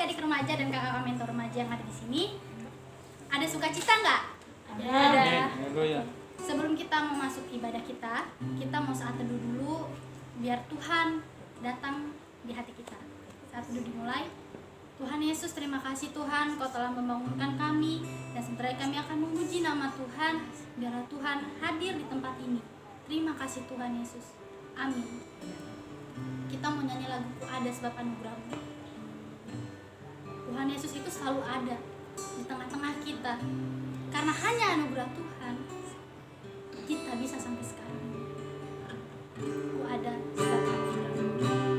adik-adik remaja dan kakak mentor remaja yang ada di sini, ada sukacita nggak? Ada. Sebelum kita mau masuk ibadah kita mau saat teduh dulu biar Tuhan datang di hati kita. Saat teduh dimulai. Tuhan Yesus, terima kasih Tuhan, Kau telah membangunkan kami, dan sebentar kami akan memuji nama Tuhan. Biarlah Tuhan hadir di tempat ini. Terima kasih Tuhan Yesus. Amin. Kita mau nyanyi lagu Ku Ada Sebab Anugerah-Mu. Tuhan Yesus itu selalu ada di tengah-tengah kita. Karena hanya anugerah Tuhan, kita bisa sampai sekarang. Ku ada sebab anugerah-Mu.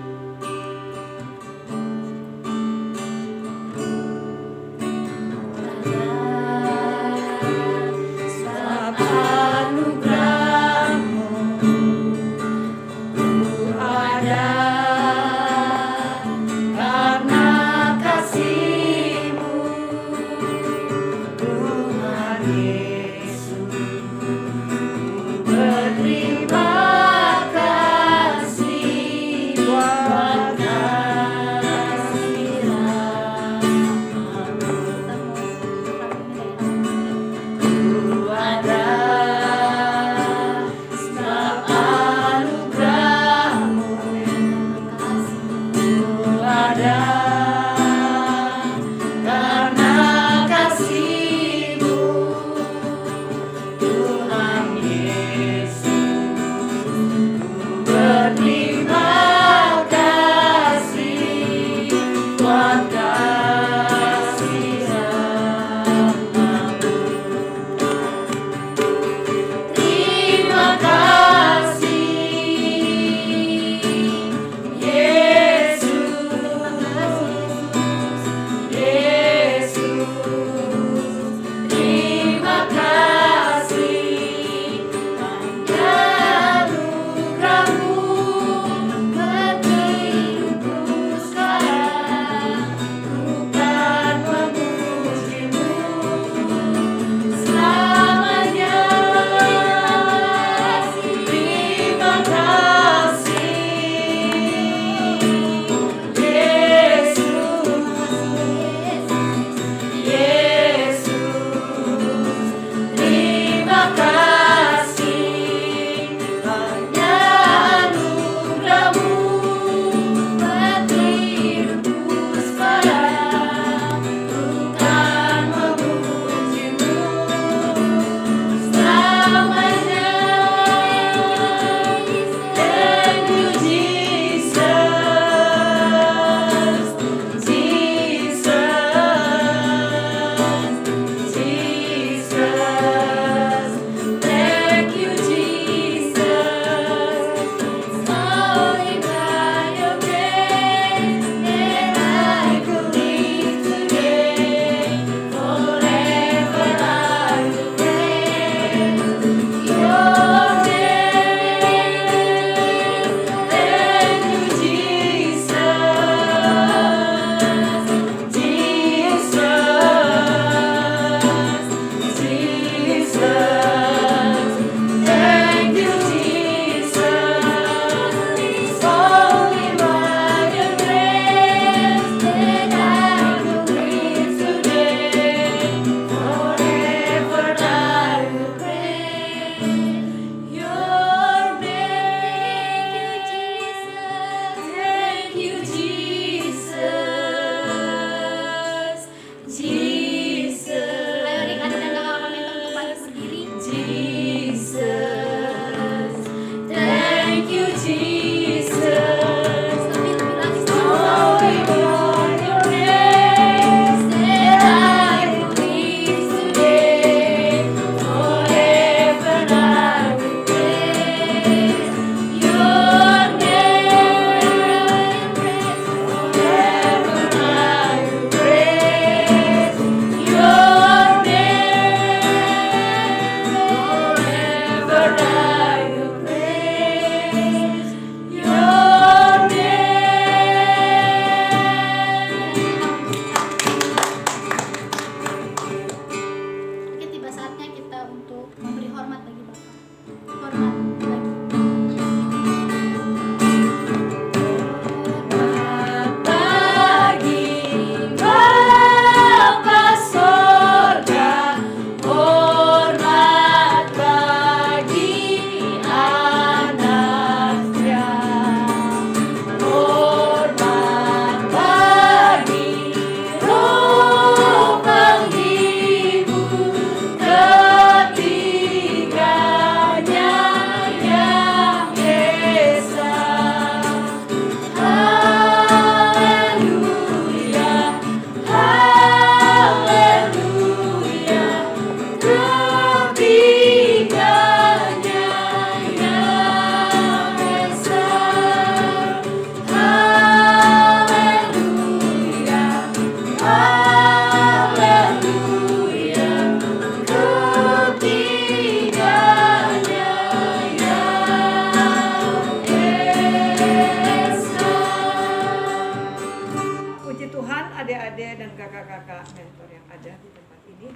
kakak-kakak mentor yang ada di tempat ini.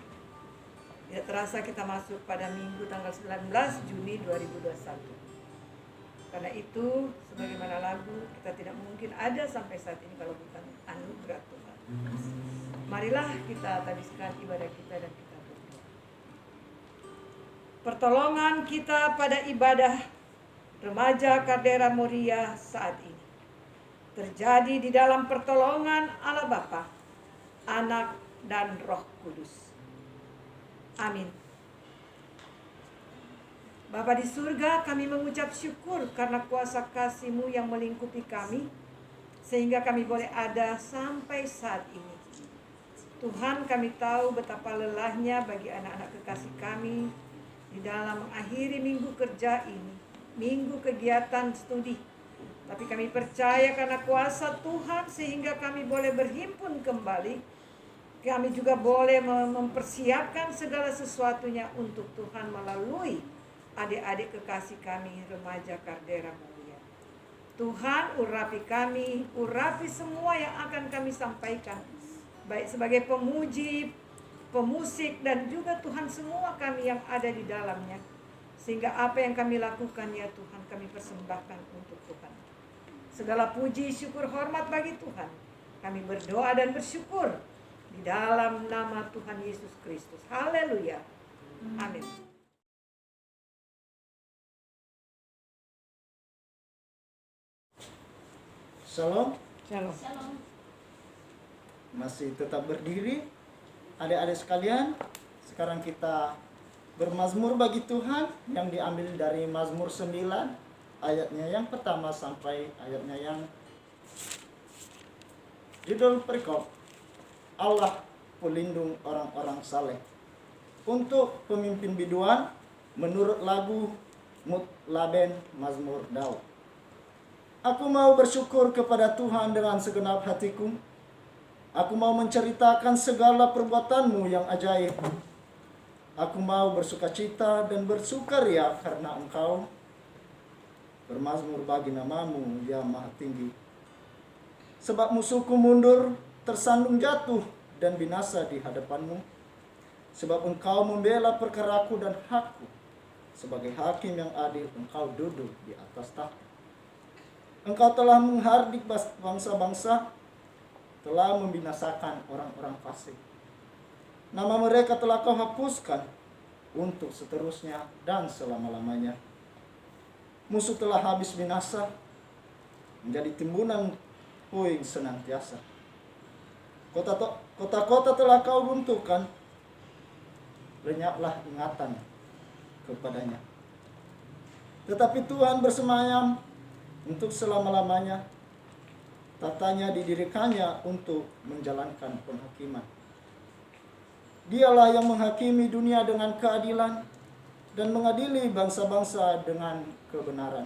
Tidak terasa kita masuk pada minggu tanggal 19 Juni 2021. Karena itu, sebagaimana lagu, kita tidak mungkin ada sampai saat ini kalau bukan anugerah Tuhan. Marilah kita habiskan ibadah kita dan kita berdoa. Pertolongan kita pada ibadah remaja Caldera Moria saat ini terjadi di dalam pertolongan Allah Bapa, Anak, dan Roh Kudus. Amin. Bapa di surga, kami mengucap syukur karena kuasa kasih-Mu yang melingkupi kami, sehingga kami boleh ada sampai saat ini. Tuhan, kami tahu betapa lelahnya bagi anak-anak kekasih kami di dalam mengakhiri minggu kerja ini, minggu kegiatan studi. Tapi kami percaya karena kuasa Tuhan sehingga kami boleh berhimpun kembali. Kami juga boleh mempersiapkan segala sesuatunya untuk Tuhan melalui adik-adik kekasih kami remaja Caldera Moria. Tuhan, urapi kami, urapi semua yang akan kami sampaikan, baik sebagai pemuji, pemusik, dan juga Tuhan semua kami yang ada di dalamnya. Sehingga apa yang kami lakukan ya Tuhan, kami persembahkan untuk Tuhan. Segala puji, syukur, hormat bagi Tuhan. Kami berdoa dan bersyukur di dalam nama Tuhan Yesus Kristus. Haleluya. Amin. Shalom. Shalom. Shalom. Masih tetap berdiri. Adik-adik sekalian, sekarang kita bermazmur bagi Tuhan yang diambil dari Mazmur 9 ayatnya yang pertama sampai ayatnya yang judul perikop Allah pelindung orang-orang saleh. Untuk pemimpin biduan menurut lagu Mutlaben Mazmur Daud. Aku mau bersyukur kepada Tuhan dengan segenap hatiku. Aku mau menceritakan segala perbuatan-Mu yang ajaib. Aku mau bersukacita dan bersukaria karena Engkau. Bermazmur bagi nama-Mu yang maha tinggi. Sebab musuhku mundur, tersandung jatuh dan binasa di hadapan-Mu. Sebab Engkau membela perkaraku dan hakku. Sebagai hakim yang adil, Engkau duduk di atas tahta. Engkau telah menghardik bangsa-bangsa, telah membinasakan orang-orang fasik. Nama mereka telah Kau hapuskan untuk seterusnya dan selama-lamanya. Musuh telah habis binasa, menjadi timbunan puing senantiasa. Kota-kota telah Kau runtuhkan, lenyaplah ingatan kepadanya. Tetapi Tuhan bersemayam untuk selama-lamanya, tatanya didirikannya untuk menjalankan penghakiman. Dialah yang menghakimi dunia dengan keadilan dan mengadili bangsa-bangsa dengan kebenaran.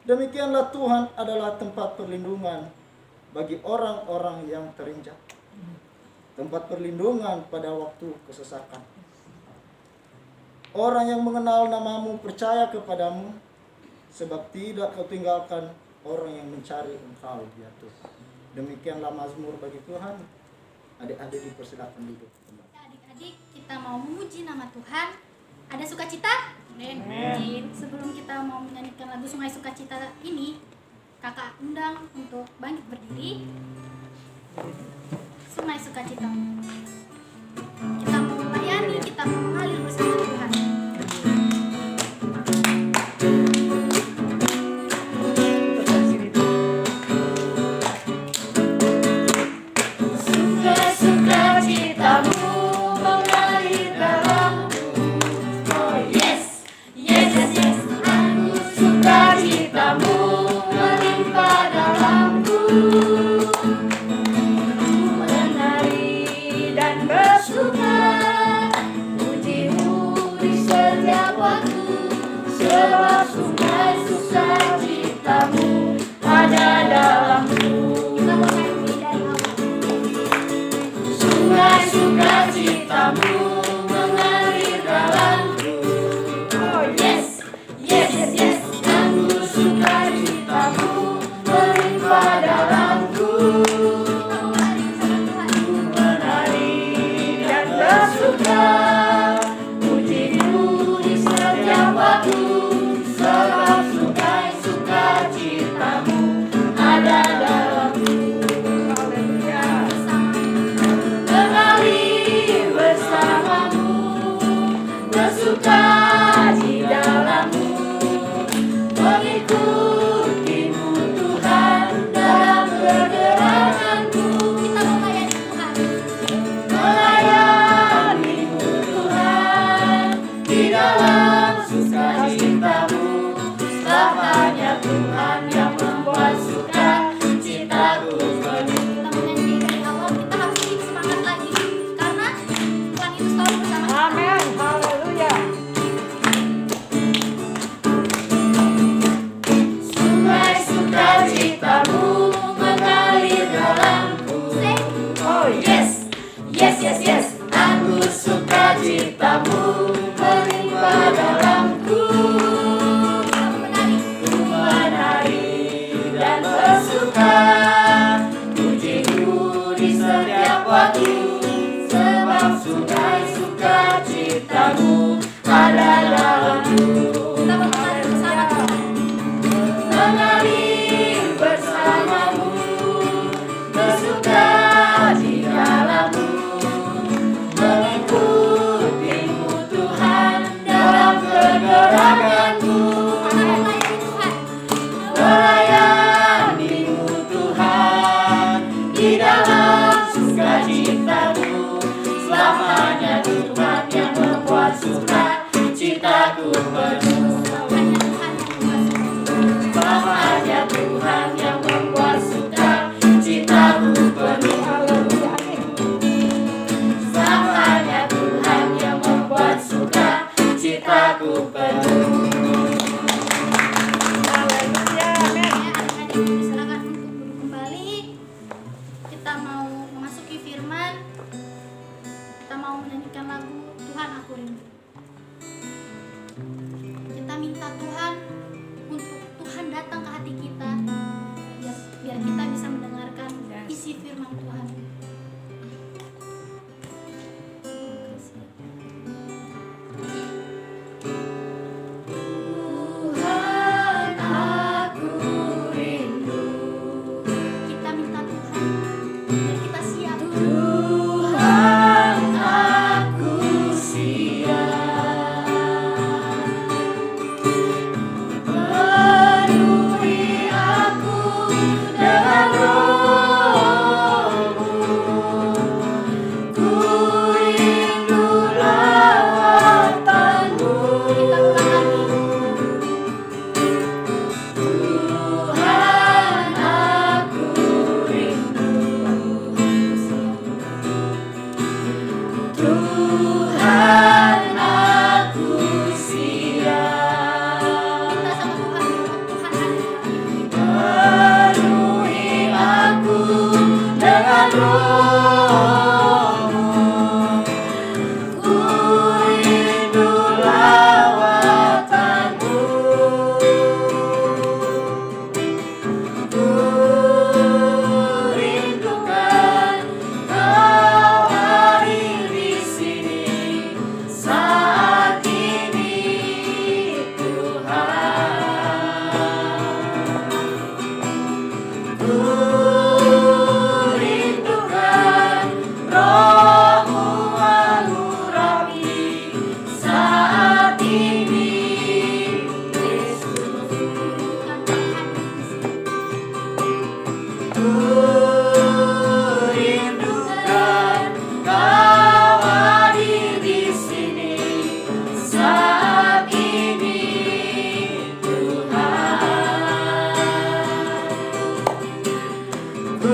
Demikianlah Tuhan adalah tempat perlindungan bagi orang-orang yang terinjak, tempat perlindungan pada waktu kesesakan. Orang yang mengenal nama-Mu percaya kepadamu, sebab tidak Kau tinggalkan orang yang mencari Engkau ya Tuhan. Demikianlah mazmur bagi Tuhan. Adik-adik dipersilakan duduk. Adik-adik, kita mau memuji nama Tuhan. Ada sukacita? Amin. Sebelum kita mau menyanyikan lagu Sungai Sukacita ini, kakak undang untuk bangkit berdiri. Sungai Sukacita. Kita mau melayani, kita mau mengalir bersama Tuhan. suka di dalammu, mengikutimu Tuhan dalam pergerakanku. Kita melayani Tuhan. Melayanimu Tuhan di dalam sukacitamu, selamanya Tuhan yang membuat sukacitaku penuh. Kita menyanyi dari awal, kita harus lebih semangat lagi karena Tuhan itu selalu bersama kita. Amin. Haleluya. Sungai sukacitamu mengalir dalamku. Oh yes, yes, yes, yes. Anggur sukacitamu melimpah dalamku. Ku menari dan bersuka, pujiku di setiap waktu, sebab sungai sukacitamu ada dalamku. Kita mengalami bersama Tuhan. Mengalir bersamamu, bersuka di dalammu, mengikutimu Tuhan dalam pergerakanku. Melayani Tuhan. Melayanimu Tuhan di dalam sukacitamu, selamanya Tuhan yang membuat sukacitaku penuh. Hanya Tuhan yang membuat Selamanya Tuhan yang membuat sukacitaku penuh. Haleluya. Amin. Selamanya Tuhan yang membuat sukacitaku penuh. Haleluya. Amin. Ya, adik-adik disilakan untuk duduk kembali. Kita mau memasuki firman. Kita mau menyanyikan lagu Tuhan Aku Rindu. Kita minta Tuhan untuk Tuhan datang ke hati kita, biar kita bisa mendengarkan isi firman Tuhan. Tuhan aku rindu, Kita minta Tuhan biar kita siap. Tuhan aku siap, penuhi aku dengan roh-Mu, ku rindu lawatan-Mu. Kita ulang lagi. Tuhan aku rindu, Tuhan aku siap, Kita sama Tuhan dulu. Tuhan ada dalam hidup kita. penuhi aku dengan roh-Mu, ku rindu lawatan-Mu, ku rindukan Kau hadir di sini saat ini Tuhan. Ku rindukan Roh-Mu mengurapi saat ini Yesus. Ku rindukan Kau hadir di sini saat ini Tuhan. Ku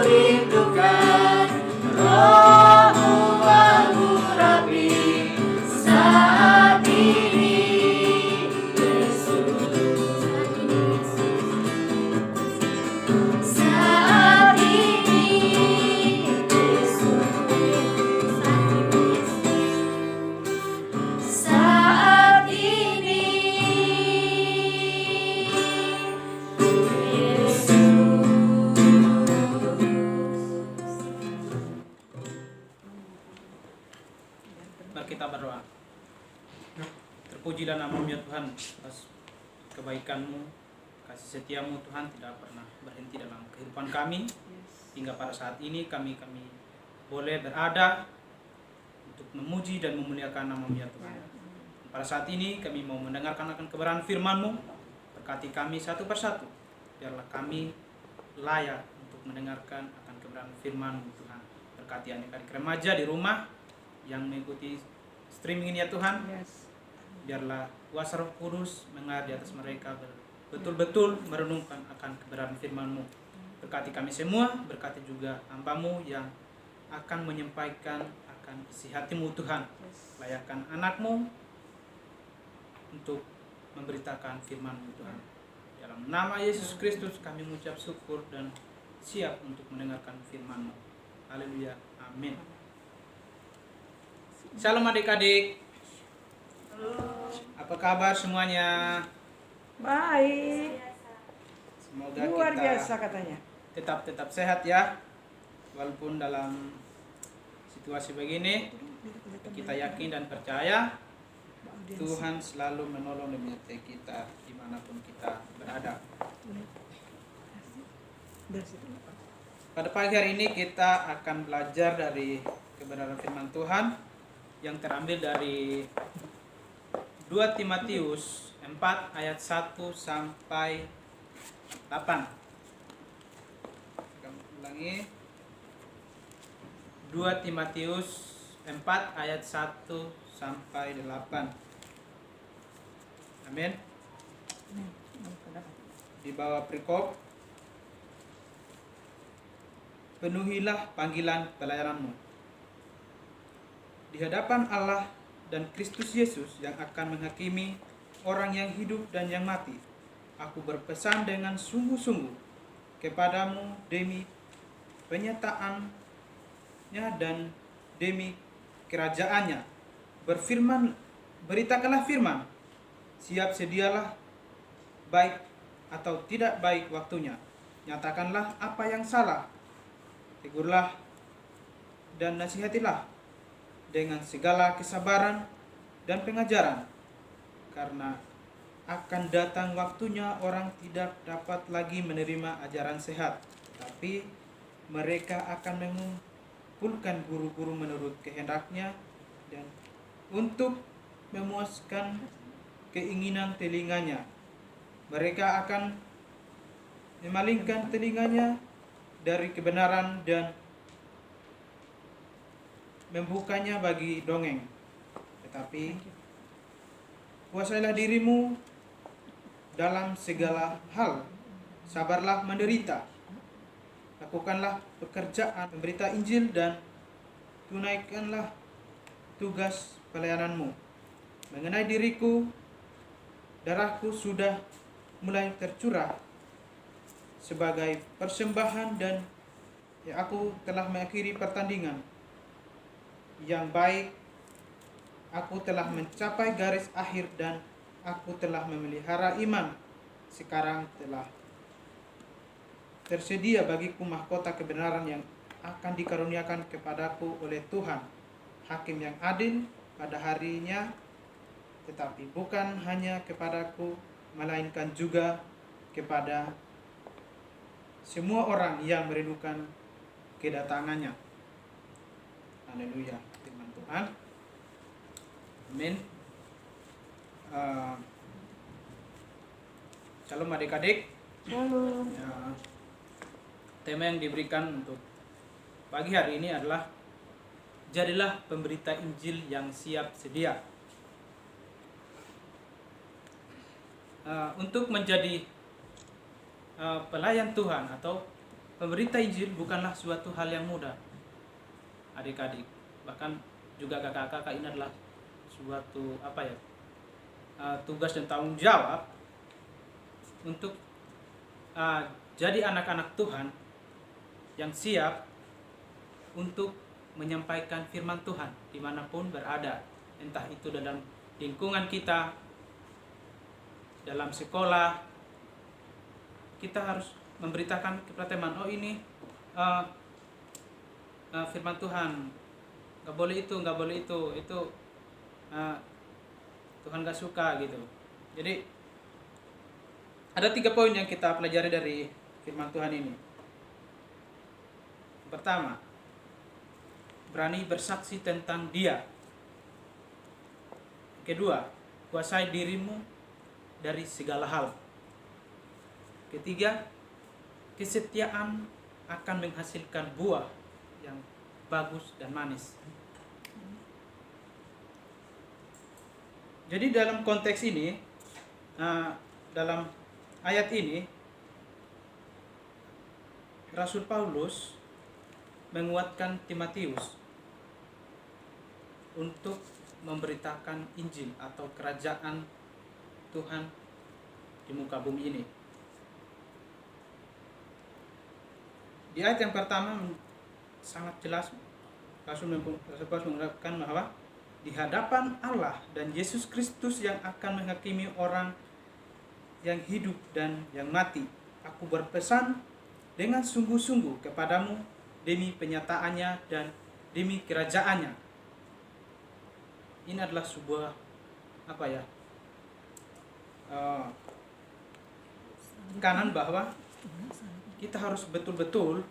rindukan Roh-Mu mengurapi saat ini Yesus. Saat ini Yesus. Saat ini Mari kita berdoa. Terpujilah nama-Mu ya Tuhan, atas kebaikan-Mu, kasih setia-Mu Tuhan tidak pernah berhenti dalam kehidupan kami. Hingga pada saat ini kami boleh berada untuk memuji dan memuliakan nama-Mu ya Tuhan. Pada saat ini kami mau mendengarkan akan kebenaran firman-Mu. Berkati kami satu persatu. Biarlah kami layak untuk mendengarkan akan kebenaran firman-Mu Tuhan. Berkati adik-adik remaja di rumah yang mengikuti streaming ini ya Tuhan. Yes. Biarlah kuasa Roh Kudus mengalir di atas mereka, betul-betul merenungkan akan kebenaran firman-Mu. Berkati kami semua, berkati juga hamba-Mu yang akan menyampaikan akan isi hati-Mu Tuhan. Layakkan anak-Mu untuk memberitakan firman-Mu Tuhan. Dalam nama Yesus Kristus kami mengucap syukur dan siap untuk mendengarkan firman-Mu. Haleluya. Amin. Shalom adik-adik. Apa kabar semuanya? Baik. Semoga Luar kita biasa katanya. tetap sehat ya. Walaupun dalam situasi begini, kita yakin dan percaya Tuhan selalu menolong dan menyertai kita dimanapun kita berada. Pada pagi hari ini kita akan belajar dari kebenaran firman Tuhan yang terambil dari 2 Timotius 4 ayat 1 sampai 8. Akan ulangi. 2 Timotius 4 ayat 1 sampai 8. Amin. Di bawah perikop, penuhilah panggilan pelayananmu di hadapan Allah dan Kristus Yesus yang akan menghakimi orang yang hidup dan yang mati. Aku berpesan dengan sungguh-sungguh kepadamu demi penyataannya dan demi kerajaannya. Beritakanlah firman. Siap sedialah, baik atau tidak baik waktunya. Nyatakanlah apa yang salah. Tegurlah dan nasihatilah dengan segala kesabaran dan pengajaran. Karena akan datang waktunya orang tidak dapat lagi menerima ajaran sehat, tapi mereka akan mengumpulkan guru-guru menurut kehendaknya dan untuk memuaskan keinginan telinganya. Mereka akan memalingkan telinganya dari kebenaran dan membukanya bagi dongeng. Tetapi kuasailah dirimu dalam segala hal. Sabarlah menderita. Lakukanlah pekerjaan memberita Injil dan tunaikanlah tugas pelayananmu. Mengenai diriku, darahku sudah mulai tercurah sebagai persembahan dan aku telah mengakhiri pertandingan yang baik. Aku telah mencapai garis akhir dan aku telah memelihara iman. Sekarang telah tersedia bagiku mahkota kebenaran yang akan dikaruniakan kepadaku oleh Tuhan, Hakim yang adil pada harinya, tetapi bukan hanya kepadaku, melainkan juga kepada semua orang yang merindukan kedatangannya. Haleluya, firman Tuhan. Amin. Shalom adik-adik. Shalom. Ya, tema yang diberikan untuk pagi hari ini adalah jadilah pemberita Injil yang siap sedia. Untuk menjadi pelayan Tuhan atau pemberita Injil bukanlah suatu hal yang mudah, adik-adik. Bahkan juga kakak-kakak, ini adalah suatu tugas dan tanggung jawab untuk jadi anak-anak Tuhan yang siap untuk menyampaikan firman Tuhan dimanapun berada, entah itu dalam lingkungan kita, dalam sekolah. Kita harus memberitakan kepada teman, oh ini firman Tuhan, nggak boleh itu Tuhan nggak suka gitu. Jadi ada 3 poin yang kita pelajari dari firman Tuhan ini. Pertama, berani bersaksi tentang Dia. Kedua, kuasai dirimu dari segala hal. Ketiga, kesetiaan akan menghasilkan buah yang bagus dan manis. Jadi dalam konteks ini, dalam ayat ini, Rasul Paulus menguatkan Timotius untuk memberitakan Injil atau kerajaan Tuhan di muka bumi ini. Di ayat yang pertama sangat jelas Rasul Paulus mengungkapkan bahwa di hadapan Allah dan Yesus Kristus yang akan menghakimi orang yang hidup dan yang mati, aku berpesan dengan sungguh-sungguh kepadamu demi penyataannya dan demi kerajaannya. Ini adalah sebuah tekanan bahwa kita harus betul-betul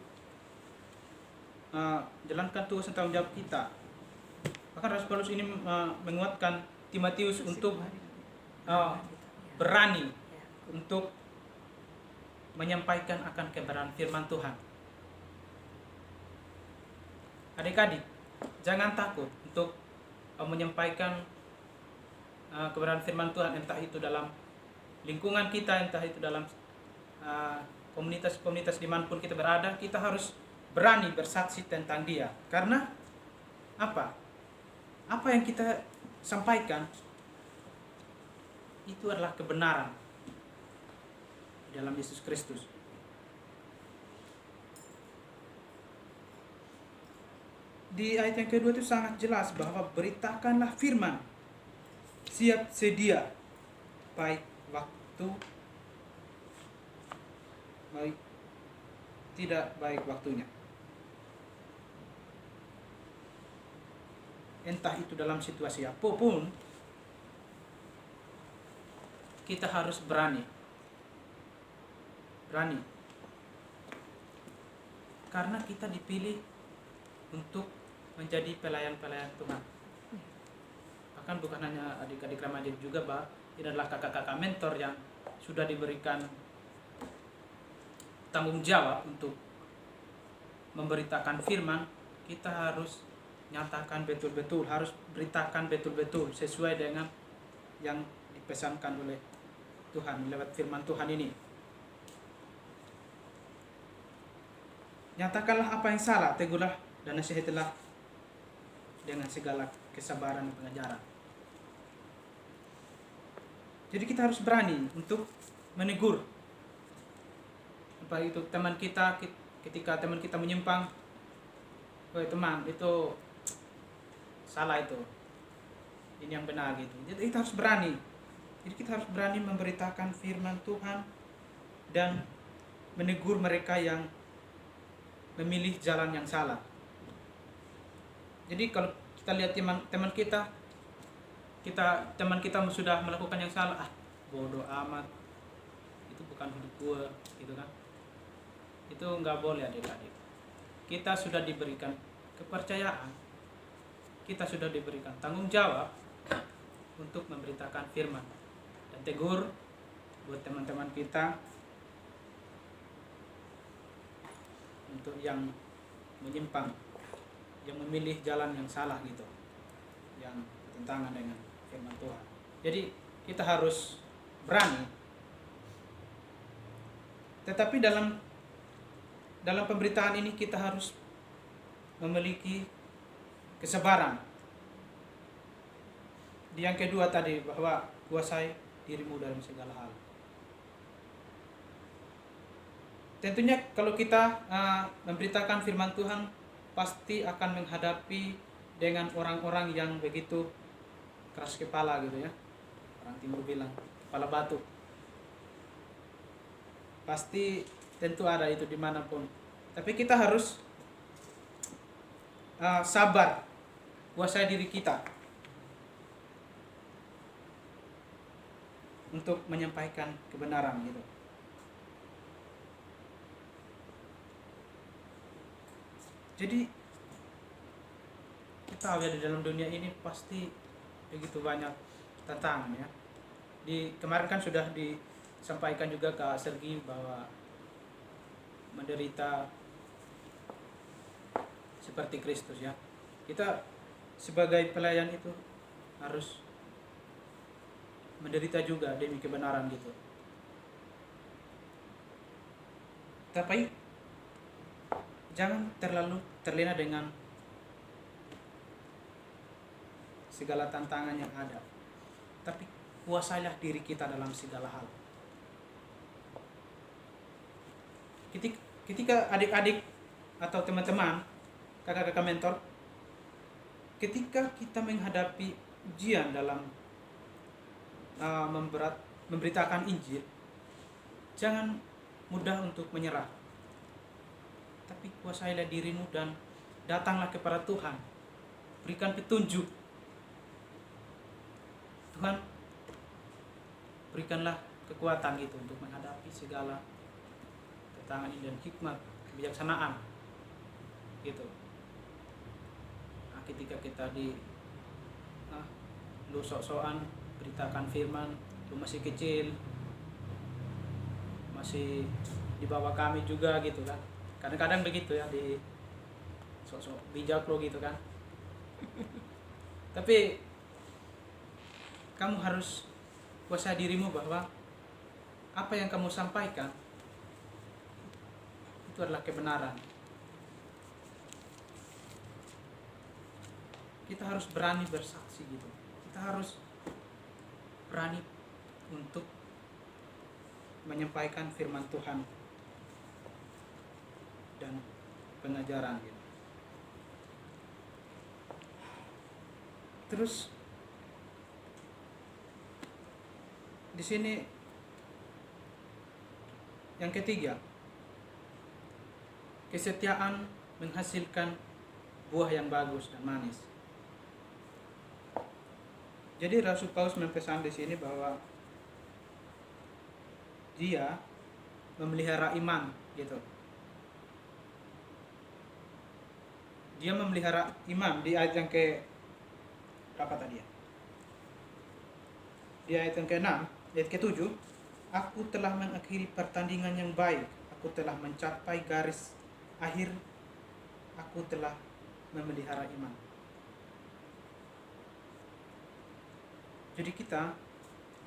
jalankan tugas dan tanggung jawab kita. Bahkan Rasul Paulus ini menguatkan Timotius untuk berani untuk menyampaikan akan kebenaran firman Tuhan. Adik-adik, jangan takut untuk menyampaikan kebenaran firman Tuhan, entah itu dalam lingkungan kita, entah itu dalam komunitas-komunitas dimanapun kita berada. Kita harus berani bersaksi tentang Dia. Karena apa yang kita sampaikan itu adalah kebenaran dalam Yesus Kristus. Di ayat yang kedua itu sangat jelas bahwa beritakanlah firman, siap sedia, baik tidak baik waktunya. Entah itu dalam situasi apapun, kita harus berani. Karena kita dipilih untuk menjadi pelayan-pelayan Tuhan. Bahkan bukan hanya adik-adik remaja juga, bah, ini adalah kakak-kakak mentor yang sudah diberikan tanggung jawab untuk memberitakan firman. Kita harus nyatakan betul-betul, harus beritakan betul-betul sesuai dengan yang dipesankan oleh Tuhan lewat firman Tuhan ini. Nyatakanlah apa yang salah, tegurlah dan nasihatilah dengan segala kesabaran dan pengajaran. Jadi kita harus berani untuk menegur. Apa itu teman kita, ketika teman kita menyimpang, "Woi teman, itu salah itu. Ini yang benar," gitu. Jadi kita harus berani. Jadi kita harus berani memberitakan firman Tuhan dan menegur mereka yang memilih jalan yang salah. Jadi kalau kita lihat teman kita sudah melakukan yang salah, bodoh amat, itu bukan hidup gue, gitu kan? Itu nggak boleh adik-adik. Kita sudah diberikan kepercayaan, kita sudah diberikan tanggung jawab untuk memberitakan firman dan tegur buat teman-teman kita untuk yang menyimpang, yang memilih jalan yang salah gitu, yang bertentangan dengan firman Tuhan. Jadi kita harus berani. Tetapi dalam pemberitaan ini kita harus memiliki kesabaran. Di yang kedua tadi, bahwa kuasai dirimu dalam segala hal. Tentunya kalau kita memberitakan firman Tuhan, pasti akan menghadapi dengan orang-orang yang begitu keras kepala gitu ya. Orang timur bilang kepala batu. Pasti tentu ada itu dimanapun. Tapi kita harus sabar, kuasai diri kita untuk menyampaikan kebenaran gitu. Jadi kita tahu ya di dalam dunia ini pasti begitu banyak tantangan ya. Kemarin kan sudah disampaikan juga Kak Sergi bahwa menderita seperti Kristus ya. Kita sebagai pelayan itu harus menderita juga demi kebenaran gitu. Tapi jangan terlalu terlena dengan segala tantangan yang ada. Tapi kuasailah diri kita dalam segala hal. Ketika adik-adik atau teman-teman, kakak-kakak mentor, ketika kita menghadapi ujian dalam memberitakan Injil, jangan mudah untuk menyerah. Tapi kuasailah dirimu dan datanglah kepada Tuhan. Berikan petunjuk. Tuhan, berikanlah kekuatan gitu untuk menghadapi segala tantangan ini dan hikmat, kebijaksanaan gitu. Nah, ketika kita lu sok-sokan beritakan firman, lu masih kecil, masih di bawah kami juga gitu kan. Kadang-kadang begitu ya, di sok-sok bijak lo gitu kan. Tapi kamu harus kuasai dirimu bahwa apa yang kamu sampaikan itu adalah kebenaran. Kita harus berani bersaksi gitu. Kita harus berani untuk menyampaikan firman Tuhan dan pengajaran gitu. Terus di sini yang ketiga, kesetiaan menghasilkan buah yang bagus dan manis. Jadi Rasul Paulus mempesan di sini bahwa dia memelihara iman gitu. Dia memelihara iman di ayat yang ke berapa tadi ya? Di ayat yang ke-6, ayat ke-7, aku telah mengakhiri pertandingan yang baik, aku telah mencapai garis akhir, aku telah memelihara iman. Jadi kita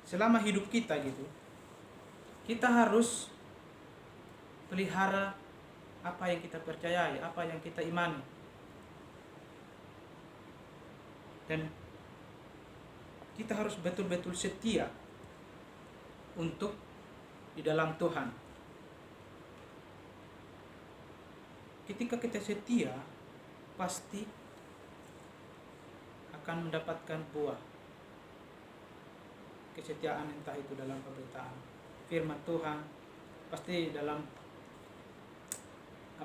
selama hidup kita gitu, kita harus pelihara apa yang kita percayai, apa yang kita imani. Dan kita harus betul-betul setia untuk di dalam Tuhan. Ketika kita setia, pasti akan mendapatkan buah kesetiaan, entah itu dalam pemberitaan firman Tuhan, pasti dalam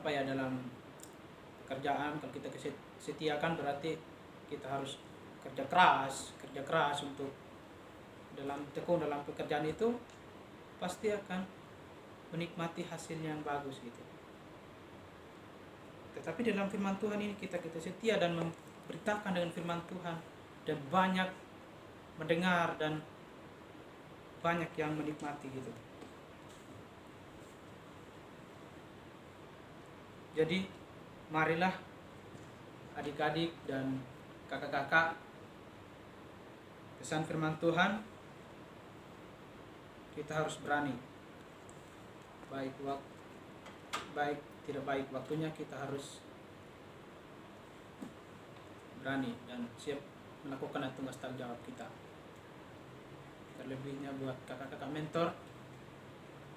dalam pekerjaan. Kalau kita setiakan berarti kita harus kerja keras untuk tekun dalam pekerjaan itu, pasti akan menikmati hasilnya yang bagus gitu. Tetapi dalam firman Tuhan ini kita setia dan memberitakan dengan firman Tuhan, dan banyak mendengar dan banyak yang menikmati gitu. Jadi marilah adik-adik dan kakak-kakak, pesan firman Tuhan, kita harus berani. Baik tidak baik waktunya, kita harus berani dan siap melakukan tugas tanggung jawab kita. Terlebihnya buat kakak-kakak mentor,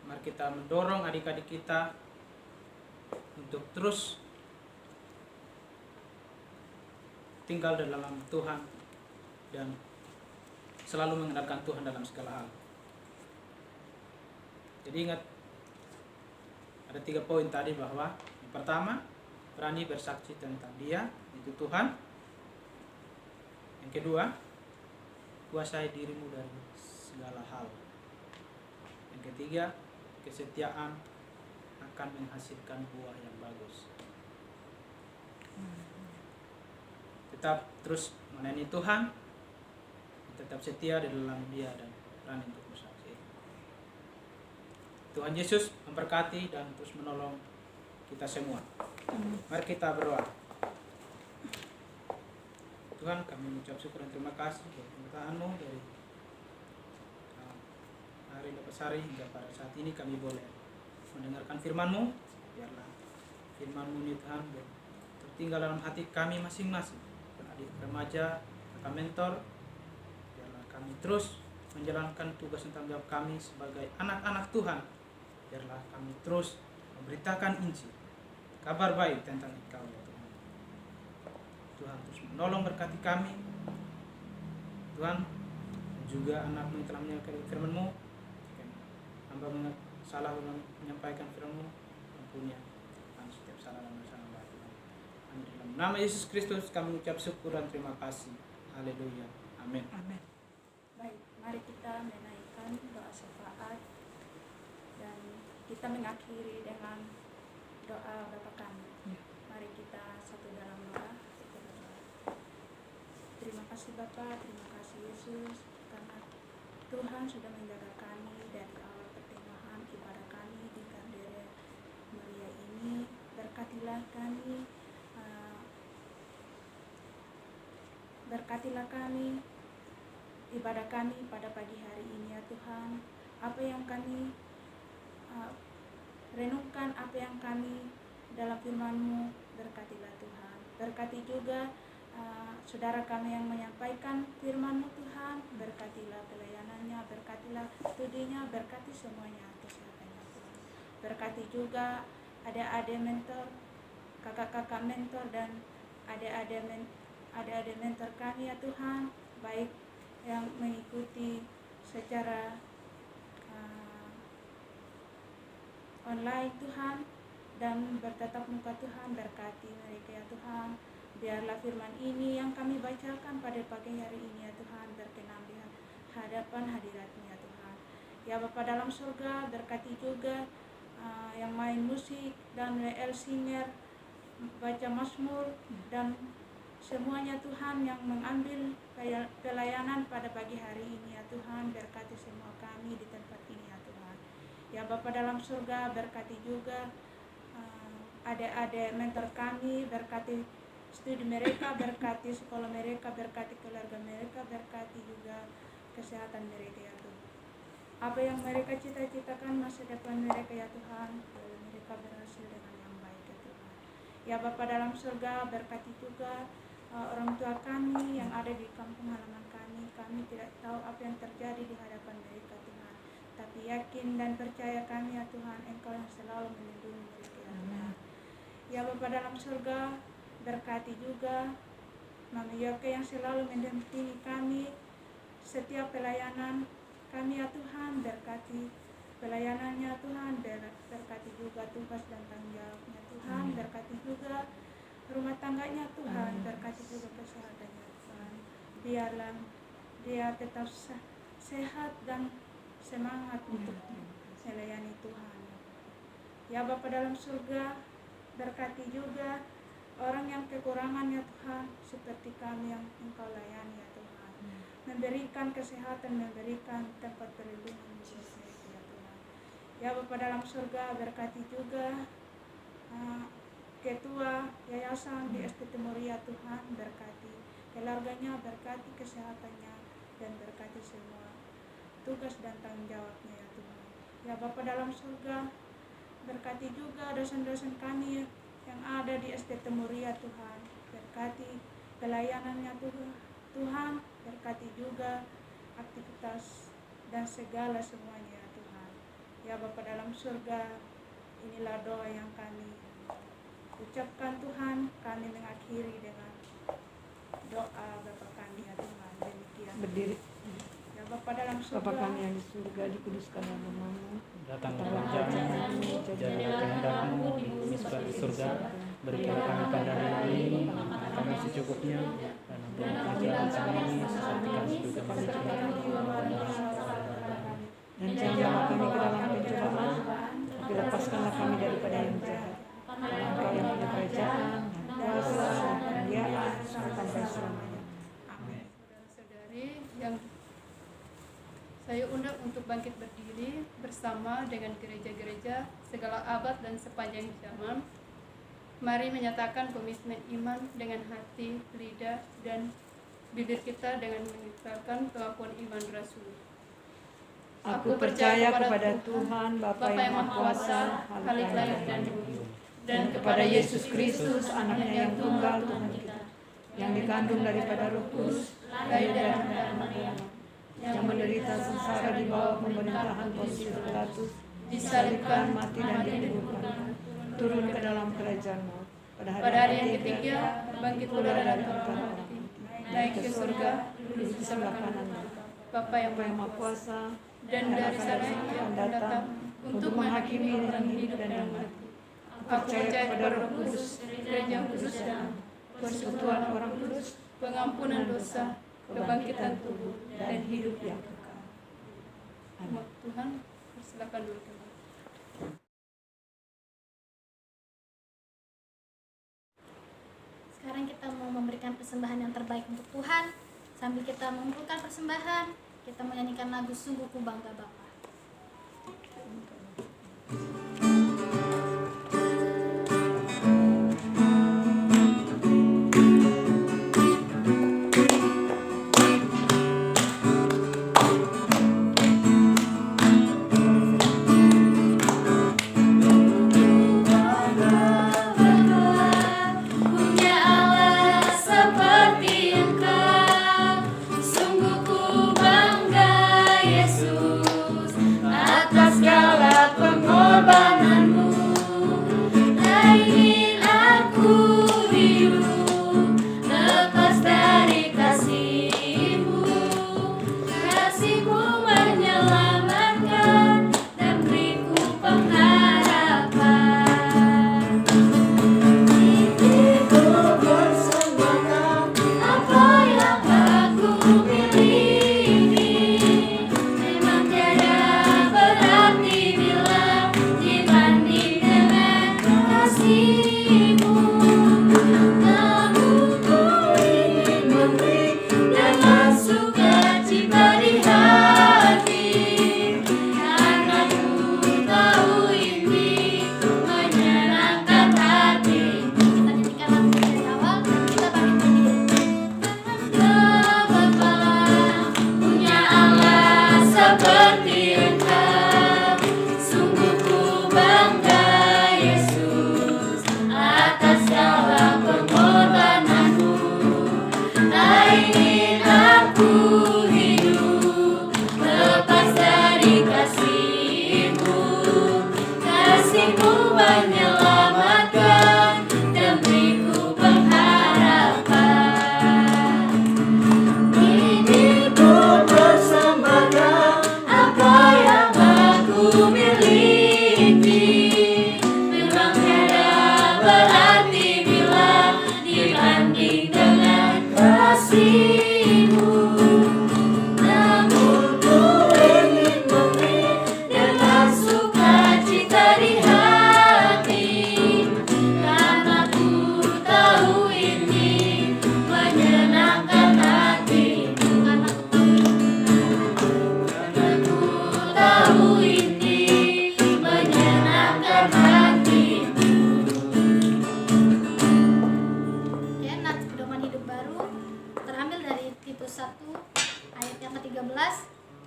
mari kita mendorong adik-adik kita untuk terus tinggal dalam Tuhan dan selalu mengandalkan Tuhan dalam segala hal. Jadi ingat, ada 3 poin tadi, bahwa yang pertama, berani bersaksi tentang Dia, itu Tuhan. Yang kedua, kuasai dirimu dari segala hal. Yang ketiga, kesetiaan akan menghasilkan buah yang bagus. tetap terus melayani Tuhan, tetap setia di dalam Dia dan berani untuk bersaksi. Tuhan Yesus memberkati dan terus menolong kita semua. Mari kita berdoa. Tuhan, kami mengucap syukur dan terima kasih buat penyertaan-Mu dari hari lepas hari hingga pada saat ini kami boleh mendengarkan firman-Mu. Biarlah firman-Mu ini Tuhan tertinggal dalam hati kami masing-masing, adik remaja, kakak mentor. Biarlah kami terus menjalankan tugas dan tanggung jawab kami sebagai anak-anak Tuhan. Biarlah kami terus memberitakan Injil, kabar baik tentang Engkau ya Tuhan. Tuhan terus menolong berkati kami, Tuhan, dan juga anak-Mu yang telah menyampaikan firman-Mu. Hamba salah menyampaikan firman-Mu, ampuni Tuhan setiap salah dan dosa hamba Tuhan. Amin. Dalam nama Yesus Kristus kami ucap syukur dan terima kasih. Haleluya. Amin. Amin. Baik, mari kita menaikkan doa syafaat dan kita mengakhiri dengan doa Bapa kami. Mari kita satu dalam doa. Kita berdoa. Terima kasih Bapa, terima kasih Yesus, karena Tuhan sudah menjaga kami dari awal pertengahan ibadah kami di Kandere Maria ini. Berkatilah kami, berkatilah kami ibadah kami pada pagi hari ini ya Tuhan. Apa yang kami renungkan, apa yang kami dalam firman-Mu, berkatilah Tuhan. Berkati juga saudara kami yang menyampaikan firman-Mu Tuhan. Berkatilah pelayanannya, berkatilah studinya, berkati semuanya kesehatannya Tuhan. Berkati juga adik-adik mentor, kakak-kakak mentor dan adik-adik mentor kami ya Tuhan, baik yang mengikuti secara online Tuhan dan bertatap muka Tuhan. Berkati mereka ya Tuhan. Biarlah firman ini yang kami bacakan pada pagi hari ini ya Tuhan berkenan di hadapan hadirat-Mu ya Tuhan. Ya Bapa dalam surga, berkati juga yang main musik dan WL singer, baca mazmur dan semuanya Tuhan yang mengambil pelayanan pada pagi hari ini ya Tuhan. Berkati semua kami di tempat ini ya Tuhan. Ya Bapa dalam surga, berkati juga adik-adik mentor kami, berkati studi mereka, berkati sekolah mereka, berkati keluarga mereka, berkati juga kesehatan mereka ya Tuhan. Apa yang mereka cita-citakan masa depan mereka ya Tuhan, mereka berhasil dengan yang baik ya Tuhan. Ya Bapa dalam surga, berkati juga orang tua kami yang ada di kampung halaman kami. Kami tidak tahu apa yang terjadi di hadapan mereka Tuhan, tapi yakin dan percaya kami ya Tuhan, Engkau yang selalu melindungi mereka ya Tuhan. Ya Bapa dalam surga, berkati juga Mami Yoke yang selalu mendampingi kami setiap pelayanan kami ya Tuhan. Berkati pelayanannya Tuhan, berkati juga tugas dan tanggung jawabnya Tuhan. Berkati juga rumah tangganya Tuhan, berkati juga kesehatannya Tuhan. Biarlah dia tetap sehat dan semangat untuk melayani Tuhan. Ya Bapa dalam surga, berkati juga orang yang kekurangan ya Tuhan, seperti kami yang Engkau layani ya Tuhan. Memberikan kesehatan, memberikan tempat perlindungan di sisi ya Tuhan. Ya Bapa dalam surga, berkati juga ketua yayasan di ST Temoria Tuhan, berkati keluarganya, berkati kesehatannya, dan berkati semua tugas dan tanggung jawabnya ya Tuhan. Ya Bapa dalam surga, berkati juga dosen-dosen kami yang ada di ST Temoria Tuhan, berkati pelayanannya Tuhan, berkati juga aktivitas dan segala semuanya ya Tuhan. Ya Bapa dalam surga, inilah doa yang kami ucapkan Tuhan. Kami mengakhiri dengan doa Bapa kami ya Tuhan. Demikian. Berdiri. Ya Bapa dalam surga, Bapa kami yang di surga, dikuduskanlah namamu. Datanglah kerajaan-Mu, jadilah kehendak-Mu di bumi seperti di surga. Berikanlah kami pada hari ini makan kami secukupnya, dan ampuni kesalahan kami seperti kami juga mengampuni. Dan janganlah kami ke dalam pencobaan, tapi lepaskanlah kami daripada yang jahat. Karena Engkau yang punya kerajaan, dan kuasa, dan kemuliaan, sampai yang saya undang untuk bangkit berdiri bersama dengan gereja-gereja segala abad dan sepanjang zaman. Mari menyatakan komitmen iman dengan hati, lidah, dan bibir kita dengan mengikrarkan pengakuan iman rasuli. Aku percaya kepada Tuhan Bapa yang Maha Kuasa, Khalik langit dan bumi, dan kepada Yesus Kristus, anaknya yang tunggal Tuhan kita, yang dikandung daripada Roh Kudus, lahir dari Maria, yang menderita sengsara di bawah pemerintahan Pontius Pilatus, disalibkan, mati dan dikuburkan, turun ke dalam kerajaan maut. Pada hari yang ketiga, bangkit pula dari antara orang mati, naik ke surga, duduk di sebelah kanan Bapa yang Maha Kuasa, dan dari sana yang akan datang untuk menghakimi orang hidup dan yang mati. Aku percaya kepada Roh Kudus, gereja kudus dan persekutuan orang kudus, pengampunan dosa, kebangkitan tubuh, dan hidup yang kekal. Amin. Tuhan, persilakan dulu kembali. Sekarang kita mau memberikan persembahan yang terbaik untuk Tuhan. Sambil kita mengumpulkan persembahan, kita menyanyikan lagu Sungguh Ku Bangga Bapa.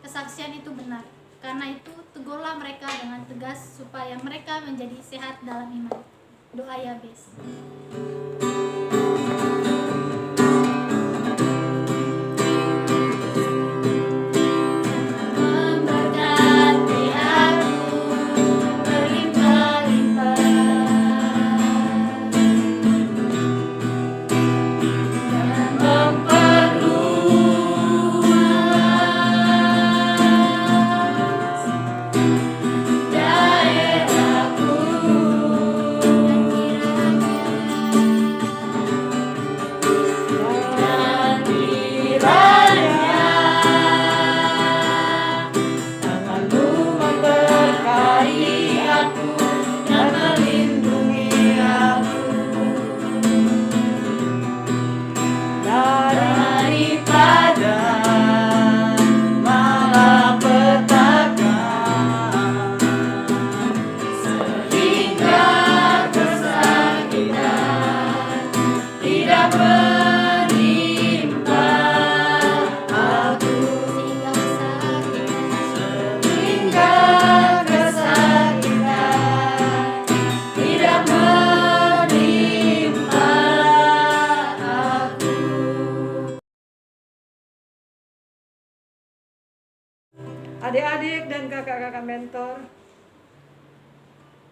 Kesaksian itu benar. Karena itu tegurlah mereka dengan tegas supaya mereka menjadi sehat dalam iman. Doa Yabes. Adik-adik dan kakak-kakak mentor,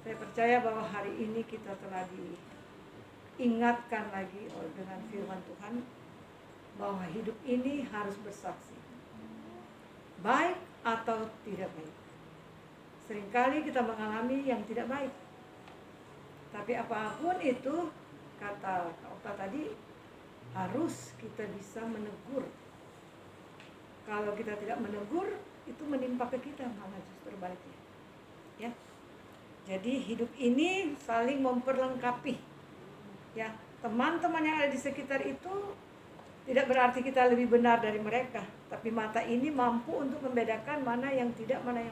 saya percaya bahwa hari ini kita telah diingatkan lagi dengan firman Tuhan bahwa hidup ini harus bersaksi, baik atau tidak baik. Seringkali kita mengalami yang tidak baik, tapi apapun itu, kata Kak Okta tadi, harus kita bisa menegur. Kalau kita tidak menegur, itu menimpa ke kita, malah justru baliknya. Ya. Jadi hidup ini saling memperlengkapi. Ya, teman-teman yang ada di sekitar itu tidak berarti kita lebih benar dari mereka, tapi mata ini mampu untuk membedakan mana yang tidak, mana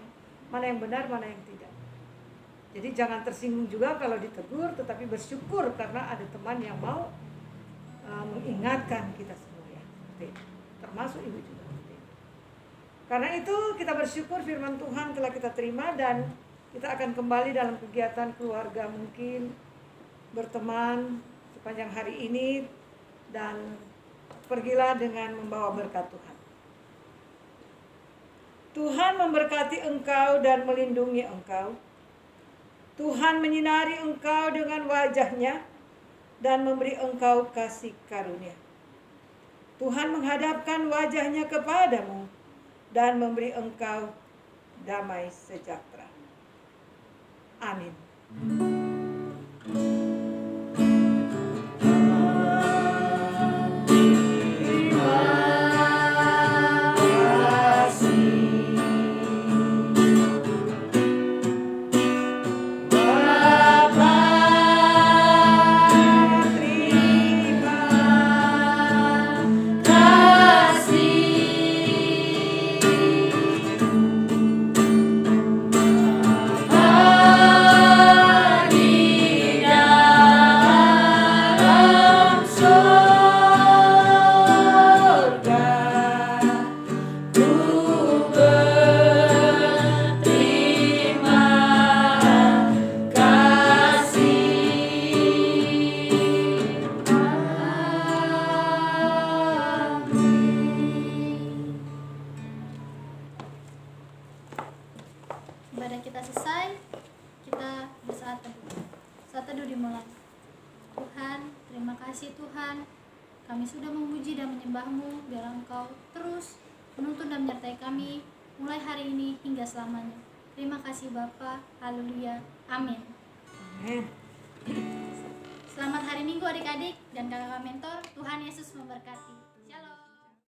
yang benar, mana yang tidak. Jadi jangan tersinggung juga kalau ditegur, tetapi bersyukur karena ada teman yang mau mengingatkan kita semua, ya. Termasuk ibu juga. Karena itu kita bersyukur firman Tuhan telah kita terima, dan kita akan kembali dalam kegiatan keluarga, mungkin berteman sepanjang hari ini, dan pergilah dengan membawa berkat Tuhan. Tuhan memberkati engkau dan melindungi engkau. Tuhan menyinari engkau dengan wajah-Nya dan memberi engkau kasih karunia. Tuhan menghadapkan wajah-Nya kepadamu dan memberi engkau damai sejahtera. Amin. Ibadah kita selesai, kita bersaat teduh. Saat teduh dimulai. Tuhan, terima kasih Tuhan, kami sudah memuji dan menyembah-Mu, biar Engkau terus menuntun dan menyertai kami mulai hari ini hingga selamanya. Terima kasih Bapa, haleluya, amin. Amin. Selamat hari Minggu adik-adik dan kakak mentor, Tuhan Yesus memberkati.